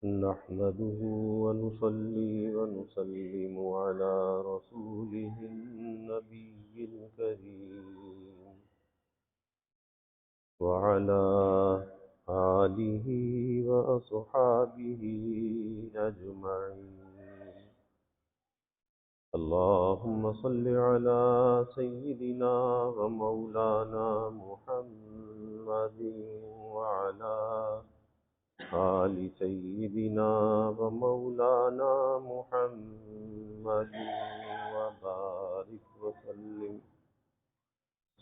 نحمده ونصلي ونسلم على رسوله النبي الكريم وعلى آله وأصحابه أجمعين. اللهم صل على سيدنا ومولانا محمد وعلى آل سيدنا ومولانا محمد وبارك وسلم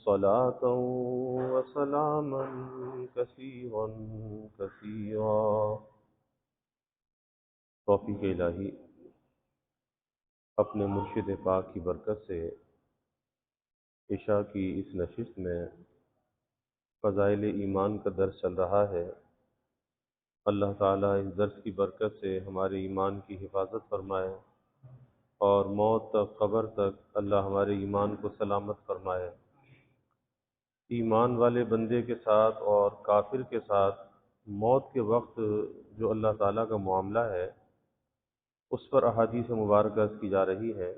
صلاة وسلاما كثيرا كثيرا. توفیق الہی اپنے مرشد پاک کی برکت سے عشاء کی اس نشست میں فضائل ایمان کا درس چل رہا ہے. اللہ تعالیٰ اس درس کی برکت سے ہمارے ایمان کی حفاظت فرمائے اور موت تک قبر تک اللہ ہمارے ایمان کو سلامت فرمائے. ایمان والے بندے کے ساتھ اور کافر کے ساتھ موت کے وقت جو اللہ تعالیٰ کا معاملہ ہے اس پر احادیث مبارکہ کی جا رہی ہے.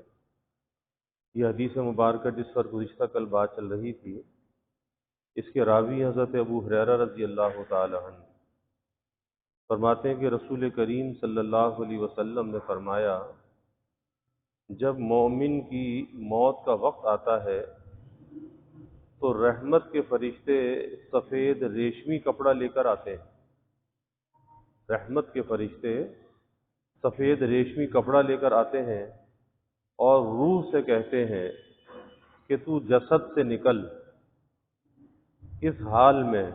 یہ حدیث مبارکہ جس پر گزشتہ کل بات چل رہی تھی اس کے راوی حضرت ابو ہریرہ رضی اللہ تعالی عنہ فرماتے ہیں کہ رسول کریم صلی اللہ علیہ وسلم نے فرمایا جب مومن کی موت کا وقت آتا ہے تو رحمت کے فرشتے سفید ریشمی کپڑا لے کر آتے ہیں. رحمت کے فرشتے سفید ریشمی کپڑا لے کر آتے ہیں اور روح سے کہتے ہیں کہ تو جسد سے نکل اس حال میں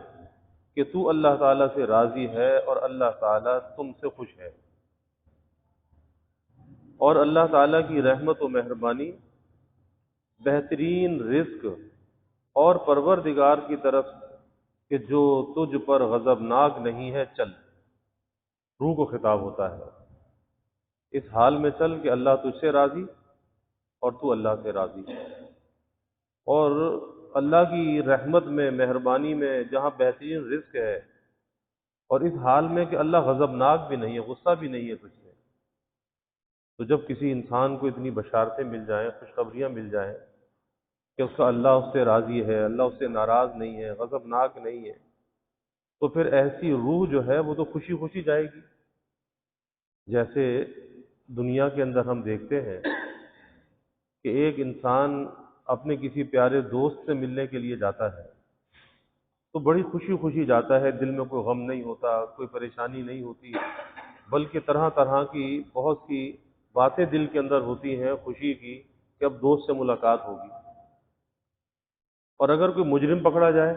کہ تو اللہ تعالیٰ سے راضی ہے اور اللہ تعالیٰ تم سے خوش ہے اور اللہ تعالیٰ کی رحمت و مہربانی بہترین رزق اور پروردگار کی طرف کہ جو تجھ پر غضبناک نہیں ہے چل. روح کو خطاب ہوتا ہے اس حال میں چل کہ اللہ تجھ سے راضی اور تو اللہ سے راضی ہے اور اللہ کی رحمت میں مہربانی میں جہاں بہترین رزق ہے اور اس حال میں کہ اللہ غضبناک بھی نہیں ہے غصہ بھی نہیں ہے تجھ سے. تو جب کسی انسان کو اتنی بشارتیں مل جائیں خوشخبریاں مل جائیں کہ اس کا اللہ اس سے راضی ہے اللہ اس سے ناراض نہیں ہے غضبناک نہیں ہے تو پھر ایسی روح جو ہے وہ تو خوشی خوشی جائے گی. جیسے دنیا کے اندر ہم دیکھتے ہیں کہ ایک انسان اپنے کسی پیارے دوست سے ملنے کے لیے جاتا ہے تو بڑی خوشی خوشی جاتا ہے. دل میں کوئی غم نہیں ہوتا کوئی پریشانی نہیں ہوتی بلکہ طرح طرح کی بہت سی باتیں دل کے اندر ہوتی ہیں خوشی کی کہ اب دوست سے ملاقات ہوگی. اور اگر کوئی مجرم پکڑا جائے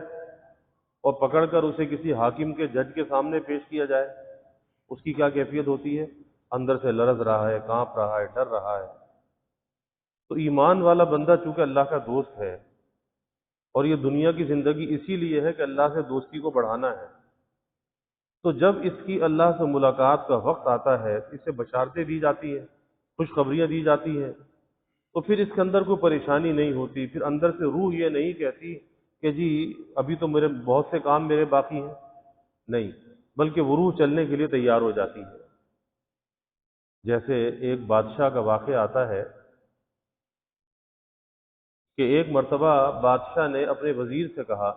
اور پکڑ کر اسے کسی حاکم کے جج کے سامنے پیش کیا جائے اس کی کیا کیفیت ہوتی ہے؟ اندر سے لرز رہا ہے کانپ رہا ہے ڈر رہا ہے. تو ایمان والا بندہ چونکہ اللہ کا دوست ہے اور یہ دنیا کی زندگی اسی لیے ہے کہ اللہ سے دوستی کو بڑھانا ہے تو جب اس کی اللہ سے ملاقات کا وقت آتا ہے اسے بشارتیں دی جاتی ہیں خوشخبریاں دی جاتی ہیں تو پھر اس کے اندر کوئی پریشانی نہیں ہوتی. پھر اندر سے روح یہ نہیں کہتی کہ جی ابھی تو میرے بہت سے کام میرے باقی ہیں نہیں بلکہ وہ روح چلنے کے لیے تیار ہو جاتی ہے. جیسے ایک بادشاہ کا واقعہ آتا ہے کہ ایک مرتبہ بادشاہ نے اپنے وزیر سے کہا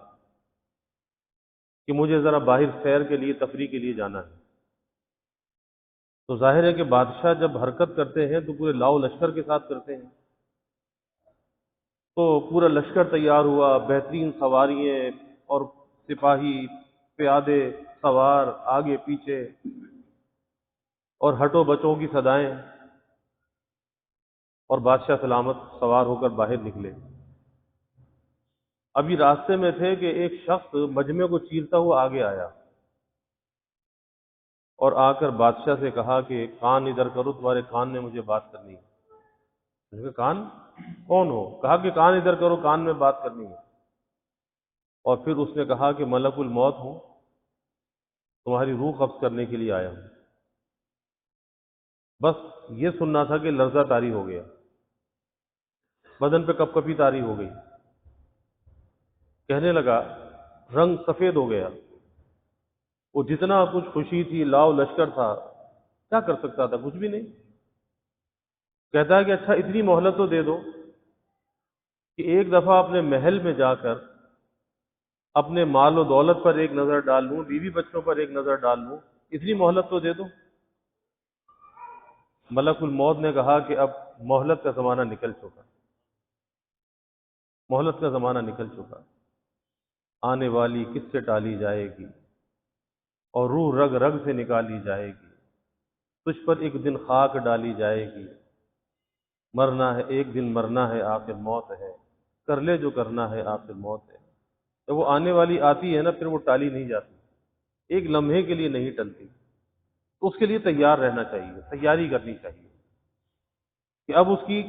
کہ مجھے ذرا باہر سیر کے لیے تفریح کے لیے جانا ہے. تو ظاہر ہے کہ بادشاہ جب حرکت کرتے ہیں تو پورے لاؤ لشکر کے ساتھ کرتے ہیں. تو پورا لشکر تیار ہوا بہترین سواریاں اور سپاہی پیادے سوار آگے پیچھے اور ہٹو بچوں کی صدائیں اور بادشاہ سلامت سوار ہو کر باہر نکلے. ابھی راستے میں تھے کہ ایک شخص مجمع کو چیرتا ہوا آگے آیا اور آ کر بادشاہ سے کہا کہ کان ادھر کرو تمہارے کان نے مجھے بات کرنی ہے. اس نے کہا کان کون ہو؟ کہا کہ کان ادھر کرو کان میں بات کرنی ہے. اور پھر اس نے کہا کہ ملک الموت ہوں تمہاری روح قبض کرنے کے لیے آیا ہوں. بس یہ سننا تھا کہ لرزہ طاری ہو گیا بدن پہ کپ کپی طاری ہو گئی. کہنے لگا رنگ سفید ہو گیا وہ جتنا کچھ خوشی تھی لاؤ لشکر تھا کیا کر سکتا تھا؟ کچھ بھی نہیں۔ کہتا ہے کہ اچھا اتنی مہلت تو دے دو کہ ایک دفعہ اپنے محل میں جا کر اپنے مال و دولت پر ایک نظر ڈال لوں، بیوی بچوں پر ایک نظر ڈال لوں، اتنی مہلت تو دے دو۔ ملک الموت نے کہا کہ اب مہلت کا زمانہ نکل چکا، مہلت کا زمانہ نکل چکا، آنے والی کس سے ٹالی جائے گی اور روح رگ رگ سے نکالی جائے گی، تجھ پر ایک دن خاک ڈالی جائے گی، مرنا ہے ایک دن مرنا ہے آخر موت ہے، کر لے جو کرنا ہے آخر موت ہے۔ جب وہ آنے والی آتی ہے نا پھر وہ ٹالی نہیں جاتی، ایک لمحے کے لیے نہیں ٹلتی، تو اس کے لیے تیار رہنا چاہیے، تیاری کرنی چاہیے کہ اب اس کی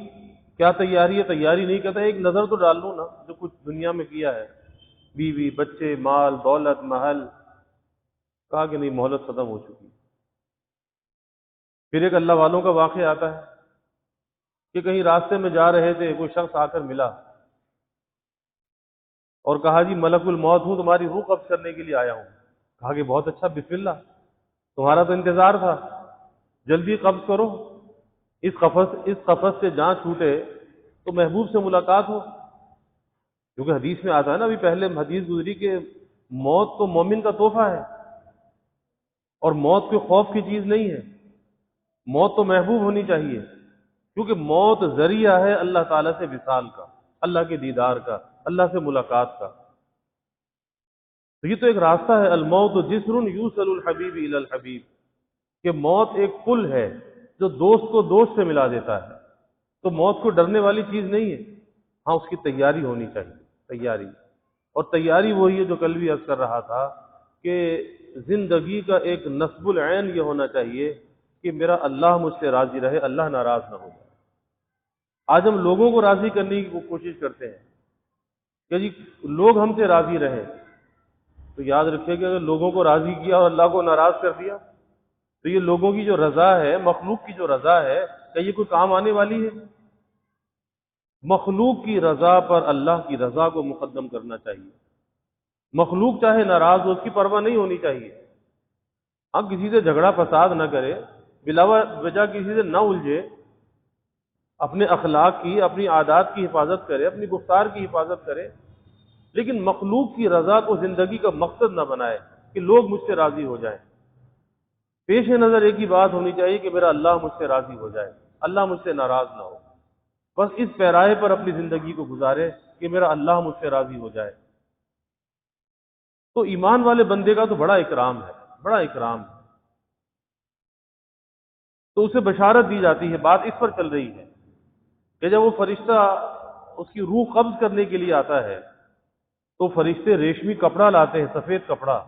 کیا تیاری ہے۔ تیاری نہیں کرتا، ایک نظر تو ڈال لوں نا جو کچھ دنیا میں کیا ہے، بیوی بچے مال دولت محل، کہا کہ نہیں مہلت ختم ہو چکی۔ پھر ایک اللہ والوں کا واقعہ آتا ہے کہ کہیں راستے میں جا رہے تھے، کوئی شخص آ کر ملا اور کہا جی ملک الموت ہوں، تمہاری روح قبض کرنے کے لیے آیا ہوں۔ کہا کہ بہت اچھا، بسم اللہ، تمہارا تو انتظار تھا، جلدی قبض کرو، اس قفس سے جان چھوٹے تو محبوب سے ملاقات ہو۔ کیونکہ حدیث میں آتا ہے نا، ابھی پہلے حدیث گزری کہ موت تو مومن کا تحفہ ہے اور موت کے خوف کی چیز نہیں ہے، موت تو محبوب ہونی چاہیے، کیونکہ موت ذریعہ ہے اللہ تعالیٰ سے وصال کا، اللہ کے دیدار کا، اللہ سے ملاقات کا۔ تو یہ تو ایک راستہ ہے، الموت جسر یوصل الحبیب الی الحبیب، کہ موت ایک پل ہے جو دوست کو دوست سے ملا دیتا ہے۔ تو موت کو ڈرنے والی چیز نہیں ہے، ہاں اس کی تیاری ہونی چاہیے، تیاری۔ اور تیاری وہی ہے جو کل بھی عرض کر رہا تھا کہ زندگی کا ایک نصب العین یہ ہونا چاہیے کہ میرا اللہ مجھ سے راضی رہے، اللہ ناراض نہ ہو جائے۔ آج ہم لوگوں کو راضی کرنے کی کوشش کرتے ہیں کہ جی لوگ ہم سے راضی رہیں، تو یاد رکھیے کہ اگر لوگوں کو راضی کیا اور اللہ کو ناراض کر دیا تو یہ لوگوں کی جو رضا ہے، مخلوق کی جو رضا ہے، کیا یہ کوئی کام آنے والی ہے؟ مخلوق کی رضا پر اللہ کی رضا کو مقدم کرنا چاہیے۔ مخلوق چاہے ناراض ہو، اس کی پرواہ نہیں ہونی چاہیے۔ ہاں کسی سے جھگڑا فساد نہ کرے، بلا وجہ کسی سے نہ الجھے، اپنے اخلاق کی، اپنی عادات کی حفاظت کرے، اپنی گفتار کی حفاظت کرے، لیکن مخلوق کی رضا کو زندگی کا مقصد نہ بنائے کہ لوگ مجھ سے راضی ہو جائیں۔ پیش نظر ایک ہی بات ہونی چاہیے کہ میرا اللہ مجھ سے راضی ہو جائے، اللہ مجھ سے ناراض نہ ہو۔ بس اس پیرائے پر اپنی زندگی کو گزارے کہ میرا اللہ مجھ سے راضی ہو جائے۔ تو ایمان والے بندے کا تو بڑا اکرام ہے، بڑا اکرام ہے۔ تو اسے بشارت دی جاتی ہے، بات اس پر چل رہی ہے کہ جب وہ فرشتہ اس کی روح قبض کرنے کے لیے آتا ہے تو فرشتے ریشمی کپڑا لاتے ہیں، سفید کپڑا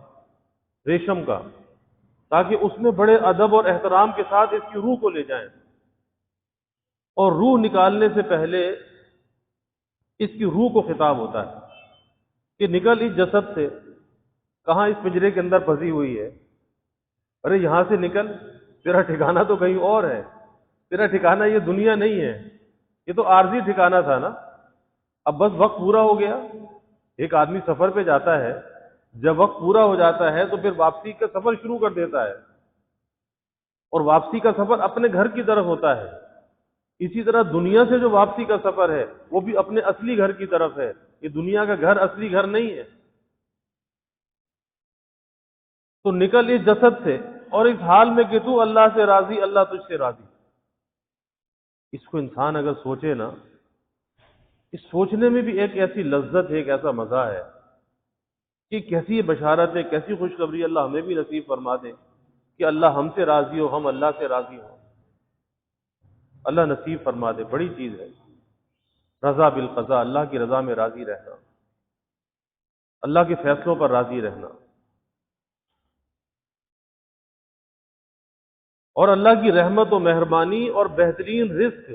ریشم کا، تاکہ اس میں بڑے ادب اور احترام کے ساتھ اس کی روح کو لے جائیں، اور روح نکالنے سے پہلے اس کی روح کو خطاب ہوتا ہے کہ نکل اس جسد سے، کہاں اس پنجرے کے اندر پھنسی ہوئی ہے، ارے یہاں سے نکل، تیرا ٹھکانہ تو کہیں اور ہے، تیرا ٹھکانہ یہ دنیا نہیں ہے، یہ تو عارضی ٹھکانہ تھا نا، اب بس وقت پورا ہو گیا۔ ایک آدمی سفر پہ جاتا ہے، جب وقت پورا ہو جاتا ہے تو پھر واپسی کا سفر شروع کر دیتا ہے، اور واپسی کا سفر اپنے گھر کی طرف ہوتا ہے۔ اسی طرح دنیا سے جو واپسی کا سفر ہے وہ بھی اپنے اصلی گھر کی طرف ہے، یہ دنیا کا گھر اصلی گھر نہیں ہے۔ تو نکل اس جسد سے اور اس حال میں کہ تو اللہ سے راضی، اللہ تجھ سے راضی۔ اس کو انسان اگر سوچے نا، اس سوچنے میں بھی ایک ایسی لذت ہے، ایک ایسا مزہ ہے کہ کیسی بشارت ہے، کیسی خوشخبری اللہ ہمیں بھی نصیب فرما دے کہ اللہ ہم سے راضی ہو، ہم اللہ سے راضی ہوں۔ اللہ نصیب فرما دے، بڑی چیز ہے رضا بالقضاء، اللہ کی رضا میں راضی رہنا، اللہ کے فیصلوں پر راضی رہنا، اور اللہ کی رحمت و مہربانی اور بہترین رزق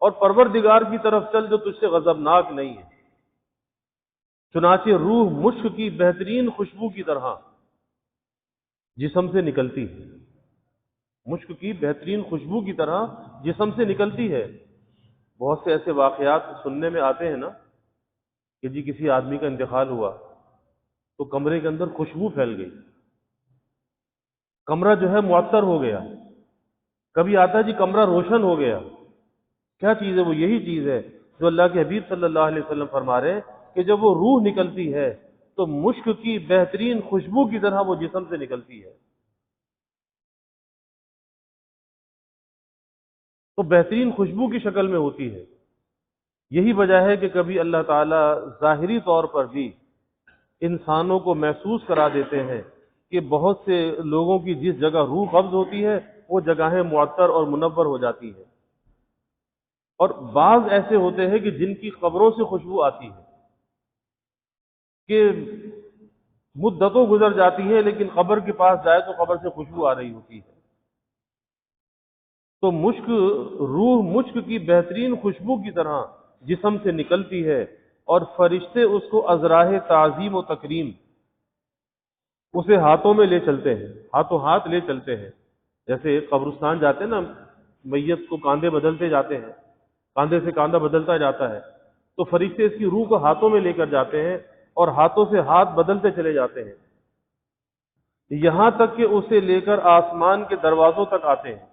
اور پروردگار کی طرف چل جو تجھ سے غضبناک نہیں ہے۔ چنانچہ روح مشک کی بہترین خوشبو کی طرح جسم سے نکلتی ہے، مشک کی بہترین خوشبو کی طرح جسم سے نکلتی ہے۔ بہت سے ایسے واقعات سننے میں آتے ہیں نا کہ جی کسی آدمی کا انتقال ہوا تو کمرے کے اندر خوشبو پھیل گئی، کمرہ جو ہے معطر ہو گیا، کبھی آتا ہے جی کمرہ روشن ہو گیا، کیا چیز ہے وہ؟ یہی چیز ہے جو اللہ کے حبیب صلی اللہ علیہ وسلم فرما رہے ہیں کہ جب وہ روح نکلتی ہے تو مشک کی بہترین خوشبو کی طرح وہ جسم سے نکلتی ہے، تو بہترین خوشبو کی شکل میں ہوتی ہے۔ یہی وجہ ہے کہ کبھی اللہ تعالیٰ ظاہری طور پر بھی انسانوں کو محسوس کرا دیتے ہیں کہ بہت سے لوگوں کی جس جگہ روح قبض ہوتی ہے وہ جگہیں معطر اور منور ہو جاتی ہیں، اور بعض ایسے ہوتے ہیں کہ جن کی قبروں سے خوشبو آتی ہے کہ مدتوں گزر جاتی ہیں لیکن قبر کے پاس جائے تو قبر سے خوشبو آ رہی ہوتی ہے۔ تو مشک، روح مشک کی بہترین خوشبو کی طرح جسم سے نکلتی ہے، اور فرشتے اس کو ازراہ تعظیم و تکریم اسے ہاتھوں میں لے چلتے ہیں، ہاتھوں ہاتھ لے چلتے ہیں۔ جیسے قبرستان جاتے ہیں نا، میت کو کاندھے بدلتے جاتے ہیں، کاندھے سے کاندھا بدلتا جاتا ہے، تو فرشتے اس کی روح کو ہاتھوں میں لے کر جاتے ہیں اور ہاتھوں سے ہاتھ بدلتے چلے جاتے ہیں، یہاں تک کہ اسے لے کر آسمان کے دروازوں تک آتے ہیں۔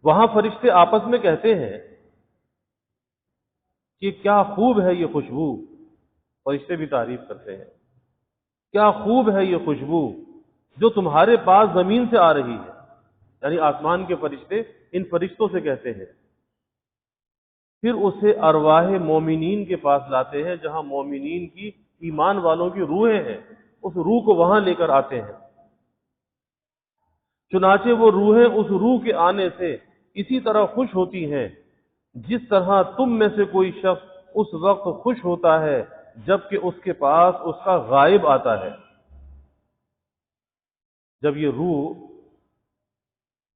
وہاں فرشتے آپس میں کہتے ہیں کہ کیا خوب ہے یہ خوشبو، فرشتے بھی تعریف کرتے ہیں، کیا خوب ہے یہ خوشبو جو تمہارے پاس زمین سے آ رہی ہے، یعنی آسمان کے فرشتے ان فرشتوں سے کہتے ہیں۔ پھر اسے ارواح مومنین کے پاس لاتے ہیں جہاں مومنین کی، ایمان والوں کی روحیں ہیں، اس روح کو وہاں لے کر آتے ہیں۔ چنانچہ وہ روحیں اس روح کے آنے سے اسی طرح خوش ہوتی ہیں جس طرح تم میں سے کوئی شخص اس وقت خوش ہوتا ہے جبکہ اس کے پاس اس کا غائب آتا ہے۔ جب یہ روح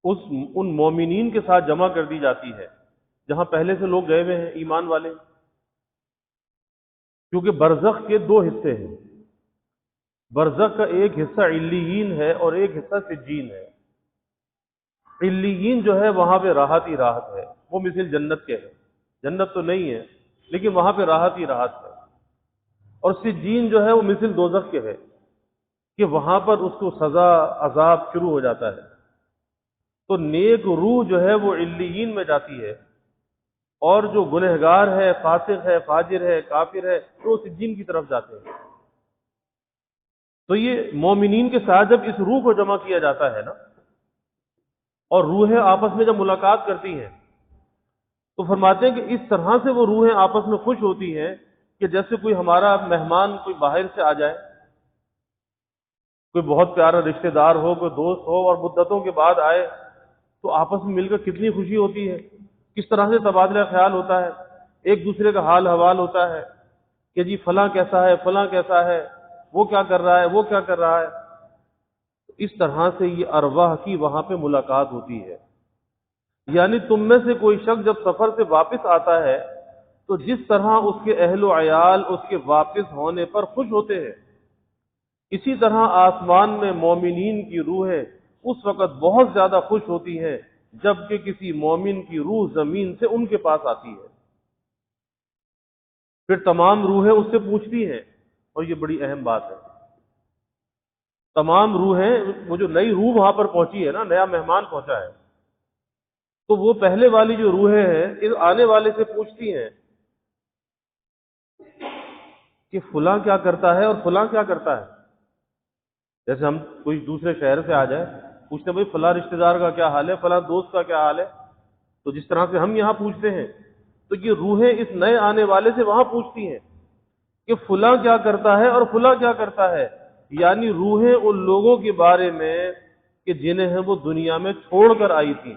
ان مومنین کے ساتھ جمع کر دی جاتی ہے جہاں پہلے سے لوگ گئے ہوئے ہیں، ایمان والے، کیونکہ برزخ کے دو حصے ہیں، برزخ کا ایک حصہ علیین ہے اور ایک حصہ سجین ہے۔ علیین جو ہے وہاں پہ راحت ہی راحت ہے، وہ مثل جنت کے ہے، جنت تو نہیں ہے لیکن وہاں پہ راحت ہی راحت ہے، اور سجین جو ہے وہ مثل دوزخ کے ہے کہ وہاں پر اس کو سزا عذاب شروع ہو جاتا ہے۔ تو نیک روح جو ہے وہ علیین میں جاتی ہے، اور جو گنہگار ہے، فاسق ہے، فاجر ہے، کافر ہے، وہ سجین کی طرف جاتے ہیں۔ تو یہ مومنین کے ساتھ جب اس روح کو جمع کیا جاتا ہے نا، اور روحیں آپس میں جب ملاقات کرتی ہیں تو فرماتے ہیں کہ اس طرح سے وہ روحیں آپس میں خوش ہوتی ہیں کہ جیسے کوئی ہمارا مہمان کوئی باہر سے آ جائے، کوئی بہت پیارا رشتہ دار ہو، کوئی دوست ہو، اور مدتوں کے بعد آئے تو آپس میں مل کر کتنی خوشی ہوتی ہے، کس طرح سے تبادلہ خیال ہوتا ہے، ایک دوسرے کا حال حوال ہوتا ہے کہ جی فلاں کیسا ہے، فلاں کیسا ہے، وہ کیا کر رہا ہے، وہ کیا کر رہا ہے۔ اس طرح سے یہ ارواح کی وہاں پہ ملاقات ہوتی ہے۔ یعنی تم میں سے کوئی شخص جب سفر سے واپس آتا ہے تو جس طرح اس کے اہل و عیال اس کے واپس ہونے پر خوش ہوتے ہیں، اسی طرح آسمان میں مومنین کی روحیں اس وقت بہت زیادہ خوش ہوتی ہیں جبکہ کسی مومن کی روح زمین سے ان کے پاس آتی ہے۔ پھر تمام روحیں اس سے پوچھتی ہیں، اور یہ بڑی اہم بات ہے، تمام روحیں، وہ جو نئی روح وہاں پر پہنچی ہے نا، نیا مہمان پہنچا ہے، تو وہ پہلے والی جو روحیں ہیں اس آنے والے سے پوچھتی ہیں کہ فلاں کیا کرتا ہے اور فلاں کیا کرتا ہے۔ جیسے ہم کوئی دوسرے شہر سے آ جائے، پوچھتے ہیں بھائی فلاں رشتہ دار کا کیا حال ہے، فلاں دوست کا کیا حال ہے، تو جس طرح سے ہم یہاں پوچھتے ہیں تو یہ روحیں اس نئے آنے والے سے وہاں پوچھتی ہیں کہ فلاں کیا کرتا ہے اور فلاں کیا کرتا ہے، یعنی روحیں ان لوگوں کے بارے میں کہ جنہیں وہ دنیا میں چھوڑ کر آئی تھی،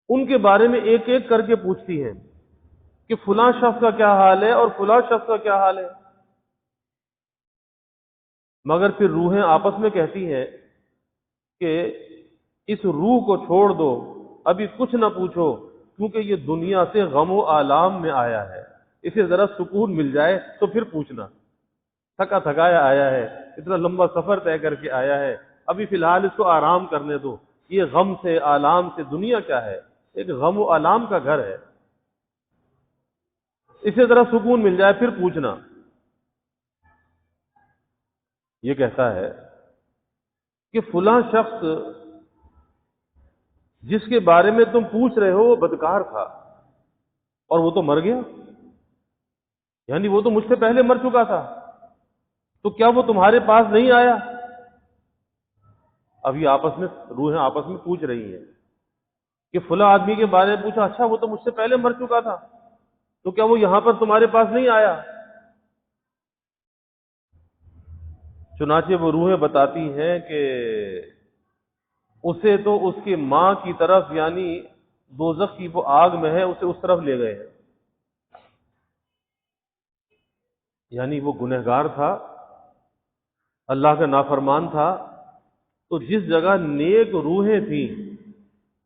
ان کے بارے میں ایک ایک کر کے پوچھتی ہیں کہ فلاں شخص کا کیا حال ہے اور فلاں شخص کا کیا حال ہے۔ مگر پھر روحیں آپس میں کہتی ہیں کہ اس روح کو چھوڑ دو، ابھی کچھ نہ پوچھو، کیونکہ یہ دنیا سے غم و آلام میں آیا ہے، اسے ذرا سکون مل جائے تو پھر پوچھنا، تھکا تھکایا آیا ہے، اتنا لمبا سفر طے کر کے آیا ہے، ابھی فی الحال اس کو آرام کرنے دو، یہ غم سے آلام سے، دنیا کیا ہے، ایک غم و آلام کا گھر ہے، اسے ذرا سکون مل جائے پھر پوچھنا۔ یہ کہتا ہے کہ فلاں شخص جس کے بارے میں تم پوچھ رہے ہو وہ بدکار تھا اور وہ تو مر گیا، یعنی وہ تو مجھ سے پہلے مر چکا تھا، تو کیا وہ تمہارے پاس نہیں آیا؟ اب یہ آپس میں روحیں آپس میں پوچھ رہی ہیں کہ فلاں آدمی کے بارے میں پوچھا، اچھا وہ تو مجھ سے پہلے مر چکا تھا، تو کیا وہ یہاں پر تمہارے پاس نہیں آیا؟ چنانچہ وہ روحیں بتاتی ہیں کہ اسے تو اس کی ماں کی طرف، یعنی دوزخ کی وہ آگ میں ہے، اسے اس طرف لے گئے ہیں، یعنی وہ گنہگار تھا، اللہ کا نافرمان تھا، تو جس جگہ نیک روحیں تھیں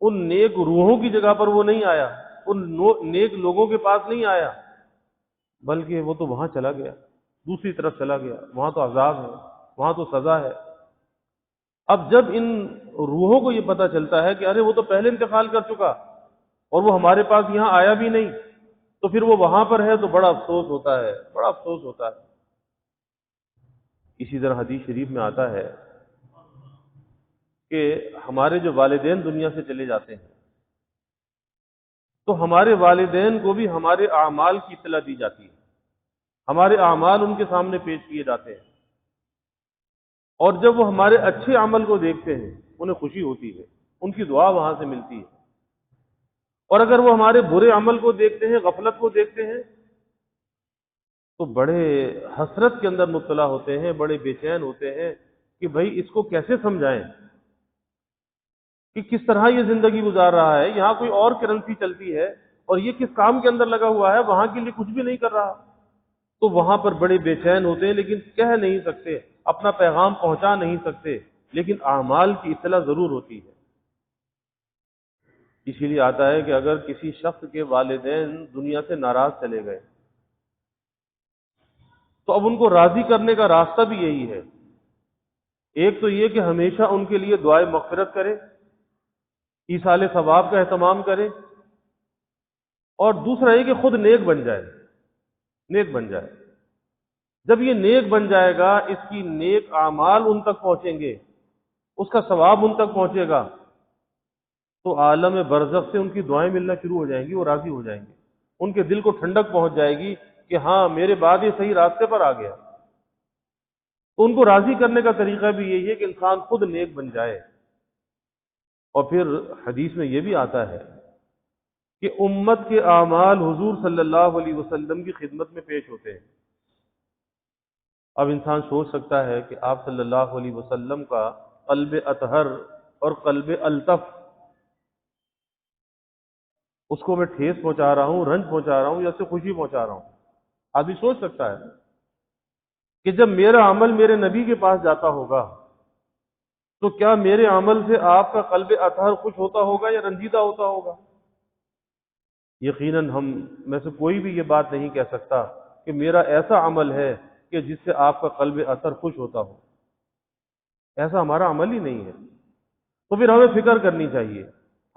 ان نیک روحوں کی جگہ پر وہ نہیں آیا، ان نیک لوگوں کے پاس نہیں آیا، بلکہ وہ تو وہاں چلا گیا، دوسری طرف چلا گیا، وہاں تو عذاب ہے، وہاں تو سزا ہے۔ اب جب ان روحوں کو یہ پتہ چلتا ہے کہ ارے وہ تو پہلے انتقال کر چکا اور وہ ہمارے پاس یہاں آیا بھی نہیں، تو پھر وہ وہاں پر ہے، تو بڑا افسوس ہوتا ہے، بڑا افسوس ہوتا ہے۔ اسی طرح حدیث شریف میں آتا ہے کہ ہمارے جو والدین دنیا سے چلے جاتے ہیں تو ہمارے والدین کو بھی ہمارے اعمال کی اطلاع دی جاتی ہے، ہمارے اعمال ان کے سامنے پیش کیے جاتے ہیں، اور جب وہ ہمارے اچھے عمل کو دیکھتے ہیں انہیں خوشی ہوتی ہے، ان کی دعا وہاں سے ملتی ہے، اور اگر وہ ہمارے برے عمل کو دیکھتے ہیں، غفلت کو دیکھتے ہیں، تو بڑے حسرت کے اندر مبتلا ہوتے ہیں، بڑے بے چین ہوتے ہیں کہ بھائی اس کو کیسے سمجھائیں کہ کس طرح یہ زندگی گزار رہا ہے، یہاں کوئی اور کرنسی چلتی ہے اور یہ کس کام کے اندر لگا ہوا ہے، وہاں کے لیے کچھ بھی نہیں کر رہا، تو وہاں پر بڑے بے چین ہوتے ہیں، لیکن کہہ نہیں سکتے، اپنا پیغام پہنچا نہیں سکتے، لیکن اعمال کی اطلاع ضرور ہوتی ہے۔ اسی لیے آتا ہے کہ اگر کسی شخص کے والدین دنیا سے ناراض چلے گئے تو اب ان کو راضی کرنے کا راستہ بھی یہی ہے، ایک تو یہ کہ ہمیشہ ان کے لیے دعائے مغفرت کرے، ایصال ثواب کا اہتمام کرے، اور دوسرا یہ کہ خود نیک بن جائے، نیک بن جائے۔ جب یہ نیک بن جائے گا، اس کی نیک اعمال ان تک پہنچیں گے، اس کا ثواب ان تک پہنچے گا، تو عالم برزخ سے ان کی دعائیں ملنا شروع ہو جائیں گی، وہ راضی ہو جائیں گے، ان کے دل کو ٹھنڈک پہنچ جائے گی کہ ہاں میرے بعد یہ صحیح راستے پر آ گیا۔ تو ان کو راضی کرنے کا طریقہ بھی یہی ہے کہ انسان خود نیک بن جائے۔ اور پھر حدیث میں یہ بھی آتا ہے کہ امت کے اعمال حضور صلی اللہ علیہ وسلم کی خدمت میں پیش ہوتے ہیں۔ اب انسان سوچ سکتا ہے کہ آپ صلی اللہ علیہ وسلم کا قلب اطہر اور قلب الطف، اس کو میں ٹھیس پہنچا رہا ہوں، رنج پہنچا رہا ہوں یا اسے خوشی پہنچا رہا ہوں؟ آدمی سوچ سکتا ہے کہ جب میرا عمل میرے نبی کے پاس جاتا ہوگا تو کیا میرے عمل سے آپ کا قلب اطہر خوش ہوتا ہوگا یا رنجیدہ ہوتا ہوگا؟ یقیناً ہم میں سے کوئی بھی یہ بات نہیں کہہ سکتا کہ میرا ایسا عمل ہے کہ جس سے آپ کا قلب اطہر خوش ہوتا ہو، ایسا ہمارا عمل ہی نہیں ہے۔ تو پھر ہمیں فکر کرنی چاہیے،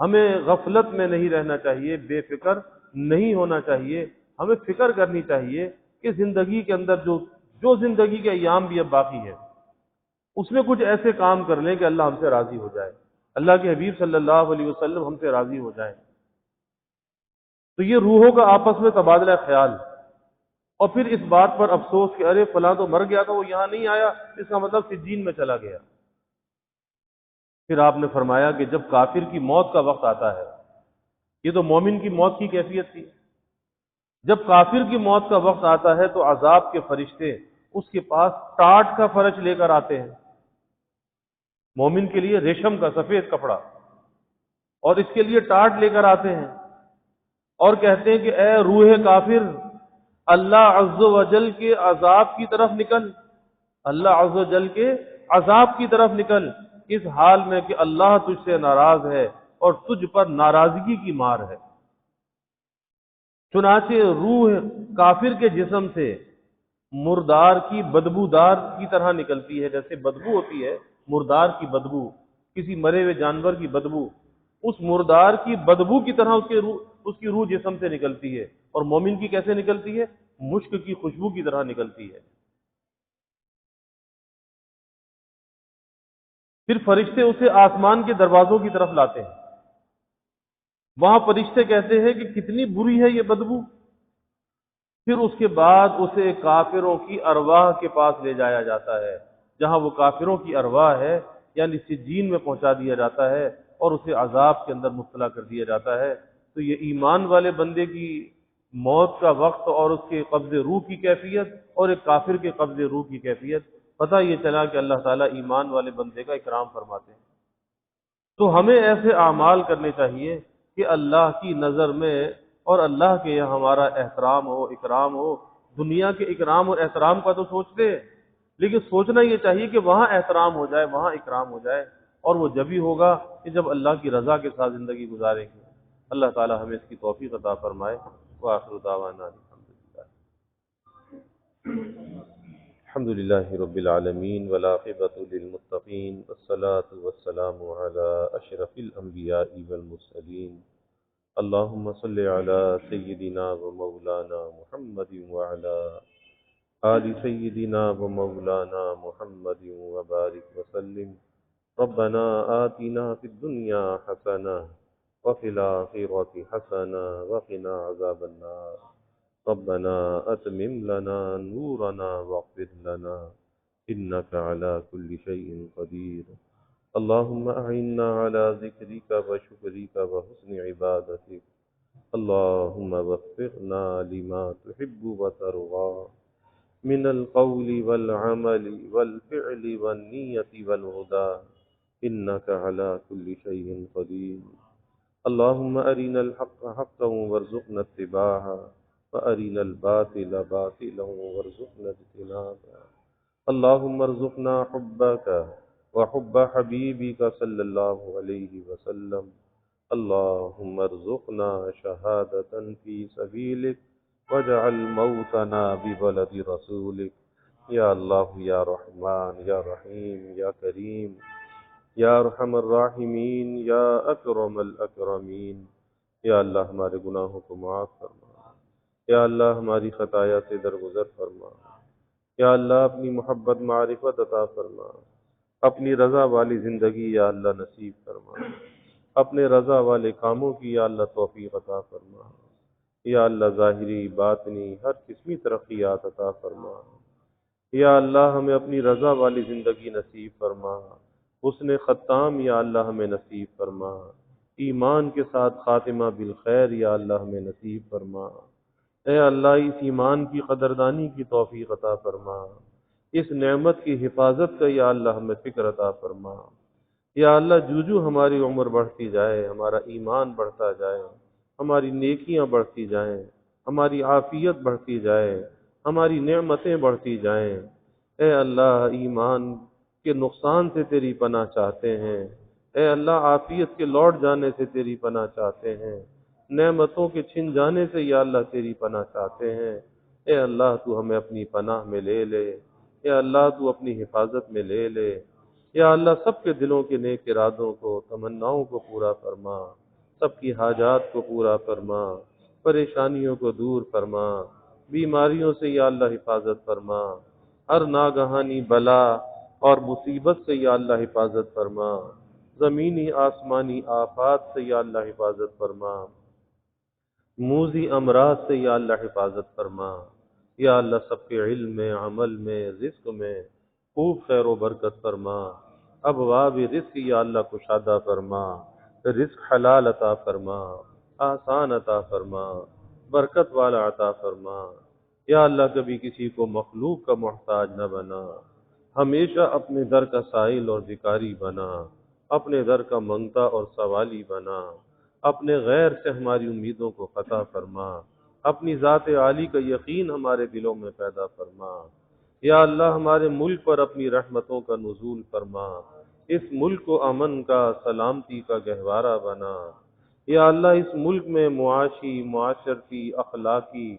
ہمیں غفلت میں نہیں رہنا چاہیے، بے فکر نہیں ہونا چاہیے، ہمیں فکر کرنی چاہیے کہ زندگی کے اندر جو زندگی کے ایام بھی اب باقی ہے اس میں کچھ ایسے کام کر لیں کہ اللہ ہم سے راضی ہو جائے، اللہ کے حبیب صلی اللہ علیہ وسلم ہم سے راضی ہو جائیں۔ تو یہ روحوں کا آپس میں تبادلہ خیال، اور پھر اس بات پر افسوس کہ ارے فلاں تو مر گیا تھا، وہ یہاں نہیں آیا، اس کا مطلب سجین میں چلا گیا۔ پھر آپ نے فرمایا کہ جب کافر کی موت کا وقت آتا ہے، یہ تو مومن کی موت کی کیفیت تھی، جب کافر کی موت کا وقت آتا ہے تو عذاب کے فرشتے اس کے پاس ٹاٹ کا فرش لے کر آتے ہیں، مومن کے لیے ریشم کا سفید کپڑا، اور اس کے لیے ٹاٹ لے کر آتے ہیں اور کہتے ہیں کہ اے روح کافر، اللہ عز و جل کے عذاب کی طرف نکل، اللہ عز و جل کے عذاب کی طرف نکل، اس حال میں کہ اللہ تجھ سے ناراض ہے اور تجھ پر ناراضگی کی مار ہے۔ چنانچہ روح کافر کے جسم سے مردار کی بدبودار کی طرح نکلتی ہے، جیسے بدبو ہوتی ہے مردار کی بدبو، کسی مرے ہوئے جانور کی بدبو، اس مردار کی بدبو کی طرح اس کی روح جسم سے نکلتی ہے، اور مومن کی کیسے نکلتی ہے؟ مشک کی خوشبو کی طرح نکلتی ہے۔ پھر فرشتے اسے آسمان کے دروازوں کی طرف لاتے ہیں، وہاں فرشتے کہتے ہیں کہ کتنی بری ہے یہ بدبو. پھر اس کے بعد اسے کافروں کی ارواح کے پاس لے جایا جاتا ہے، جہاں وہ کافروں کی ارواح ہے، یعنی سجین میں پہنچا دیا جاتا ہے اور اسے عذاب کے اندر مبتلا کر دیا جاتا ہے. تو یہ ایمان والے بندے کی موت کا وقت اور اس کے قبض روح کی کیفیت اور ایک کافر کے قبض روح کی کیفیت، پتہ یہ چلا کہ اللہ تعالیٰ ایمان والے بندے کا اکرام فرماتے ہیں. تو ہمیں ایسے اعمال کرنے چاہیے کہ اللہ کی نظر میں اور اللہ کے یہاں ہمارا احترام ہو، اکرام ہو. دنیا کے اکرام اور احترام کا تو سوچتے ہیں، لیکن سوچنا یہ چاہیے کہ وہاں احترام ہو جائے، وہاں اکرام ہو جائے، اور وہ جب ہی ہوگا کہ جب اللہ کی رضا کے ساتھ زندگی گزاریں گے. اللہ تعالی ہمیں اس کی توفیق عطا فرمائے. وآخر دعوانا الحمد لله رب العالمين والعاقبة للمتقين والصلاة والسلام على أشرف الأنبياء والمرسلين. اللهم صل على سيدنا ومولانا محمد وعلى آل سيدنا ومولانا محمد وبارك وسلم. ربنا آتنا في الدنيا حسنة وفي الآخرة حسنة وقنا عذاب النار. ربنا أتمم لنا نورنا واغفر لنا إنك على كل شيء قدير. اللهم أعنا على ذكرك وشكرك وحسن عبادتك. اللهم وفقنا لما تحب وترضى من القول والعمل والفعل والنية والهدى إنك على كل شيء قدير. اللهم أرنا الحق حقا وارزقنا اتباعه وأرنا الباطل باطلا وارزقنا اجتنابه. اللهم ارزقنا حبك وحب حبيبك صلى الله عليه وسلم. اللهم ارزقنا شهادة في سبيلك واجعل موتنا ببلد رسولك. يا الله يا رحمن يا رحيم يا كريم یا ارحم الراحمین یا اکرم الاکرمین. یا اللہ ہمارے گناہوں کو معاف فرما، یا اللہ ہماری خطایا سے درگزر فرما. یا اللہ اپنی محبت معرفت عطا فرما، اپنی رضا والی زندگی یا اللہ نصیب فرما، اپنے رضا والے کاموں کی یا اللہ توفیق عطا فرما. یا اللہ ظاہری باطنی ہر قسمی ترقیات عطا فرما. یا اللہ ہمیں اپنی رضا والی زندگی نصیب فرما. حسن ختام یا اللہ ہمیں نصیب فرما. ایمان کے ساتھ خاتمہ بالخیر یا اللہ ہمیں نصیب فرما. اے اللہ اس ایمان کی قدردانی کی توفیق عطا فرما. اس نعمت کی حفاظت کا یا اللہ ہمیں فکر عطا فرما. یا اللہ جو ہماری عمر بڑھتی جائے، ہمارا ایمان بڑھتا جائے، ہماری نیکیاں بڑھتی جائیں، ہماری عافیت بڑھتی جائے، ہماری نعمتیں بڑھتی جائیں. اے اللہ ایمان کے نقصان سے تیری پناہ چاہتے ہیں. اے اللہ عافیت کے لوٹ جانے سے تیری پناہ چاہتے ہیں. نعمتوں کے چھن جانے سے یا اللہ تیری پناہ چاہتے ہیں. اے اللہ تو ہمیں اپنی پناہ میں لے لے. اے اللہ تو اپنی حفاظت میں لے لے. یا اللہ سب کے دلوں کے نیک ارادوں کو، تمناؤں کو پورا فرما. سب کی حاجات کو پورا فرما. پریشانیوں کو دور فرما. بیماریوں سے یا اللہ حفاظت فرما. ہر ناگہانی بلا اور مصیبت سے یا اللہ حفاظت فرما. زمینی آسمانی آفات سے یا اللہ حفاظت فرما. موذی امراض سے یا اللہ حفاظت فرما. یا اللہ سب کے علم میں، عمل میں، رزق میں خوب خیر و برکت فرما. ابواب رزق یا اللہ کشادہ فرما. رزق حلال عطا فرما، آسان عطا فرما، برکت والا عطا فرما. یا اللہ کبھی کسی کو مخلوق کا محتاج نہ بنا. ہمیشہ اپنے در کا سائل اور بھکاری بنا. اپنے در کا منگتا اور سوالی بنا. اپنے غیر سے ہماری امیدوں کو قطع فرما. اپنی ذات عالی کا یقین ہمارے دلوں میں پیدا فرما. یا اللہ ہمارے ملک پر اپنی رحمتوں کا نزول فرما. اس ملک کو امن کا، سلامتی کا گہوارہ بنا. یا اللہ اس ملک میں معاشی، معاشرتی، اخلاقی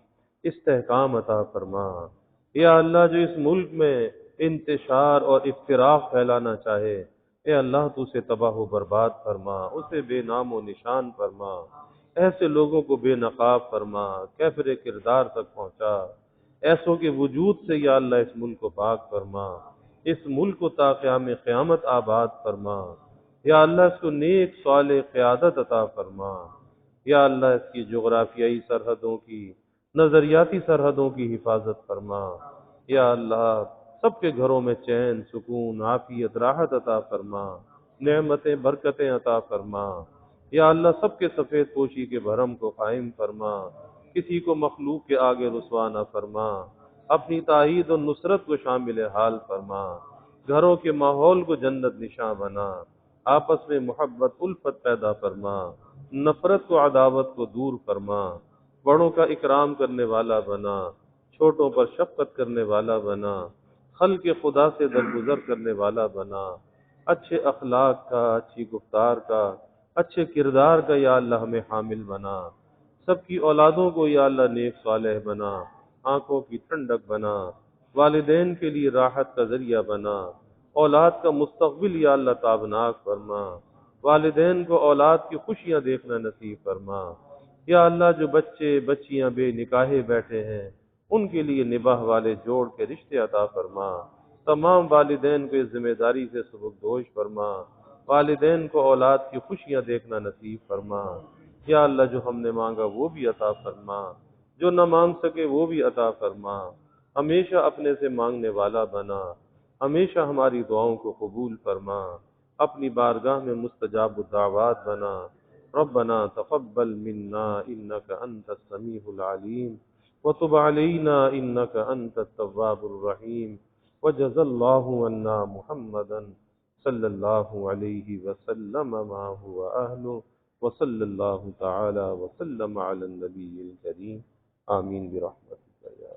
استحکام عطا فرما. یا اللہ جو اس ملک میں انتشار اور افتراق پھیلانا چاہے، اے اللہ تو اسے تباہ و برباد فرما، اسے بے نام و نشان فرما. ایسے لوگوں کو بے نقاب فرما، کیفر کردار تک پہنچا. ایسوں کے وجود سے یا اللہ اس ملک کو پاک فرما. اس ملک کو تا قیام قیامت آباد فرما. یا اللہ اس کو نیک صالح قیادت عطا فرما. یا اللہ اس کی جغرافیائی سرحدوں کی، نظریاتی سرحدوں کی حفاظت فرما۔ یا اللہ سب کے گھروں میں چین، سکون، عافیت، راحت عطا فرما، نعمتیں، برکتیں عطا فرما۔ یا اللہ سب کے سفید پوشی کے بھرم کو قائم فرما، کسی کو مخلوق کے آگے رسوا نہ فرما، اپنی تائید و نصرت کو شامل حال فرما، گھروں کے ماحول کو جنت نشاں بنا، آپس میں محبت الفت پیدا فرما، نفرت کو، عداوت کو دور فرما، بڑوں کا اکرام کرنے والا بنا، چھوٹوں پر شفقت کرنے والا بنا، خلق خدا سے درگزر کرنے والا بنا، اچھے اخلاق کا، اچھی گفتار کا، اچھے کردار کا یا اللہ ہمیں حامل بنا، سب کی اولادوں کو یا اللہ نیک صالح بنا، آنکھوں کی ٹھنڈک بنا، والدین کے لیے راحت کا ذریعہ بنا، اولاد کا مستقبل یا اللہ تابناک فرما، والدین کو اولاد کی خوشیاں دیکھنا نصیب فرما۔ یا اللہ جو بچے بچیاں بے نکاحے بیٹھے ہیں ان کے لیے نباہ والے جوڑ کے رشتے عطا فرما، تمام والدین کو اس ذمہ داری سے سبکدوش فرما، والدین کو اولاد کی خوشیاں دیکھنا نصیب فرما۔ یا اللہ جو ہم نے مانگا وہ بھی عطا فرما، جو نہ مانگ سکے وہ بھی عطا فرما، ہمیشہ اپنے سے مانگنے والا بنا، ہمیشہ ہماری دعاؤں کو قبول فرما، اپنی بارگاہ میں مستجاب الدعوات بنا۔ ربنا تقبل منا انك انت السميع العليم وتب علينا انك انت التواب الرحيم وجزى الله عنا محمدا صلى الله عليه وسلم ما هو اهله وصلى الله تعالى وسلم على النبي الكريم آمين برحمتك يا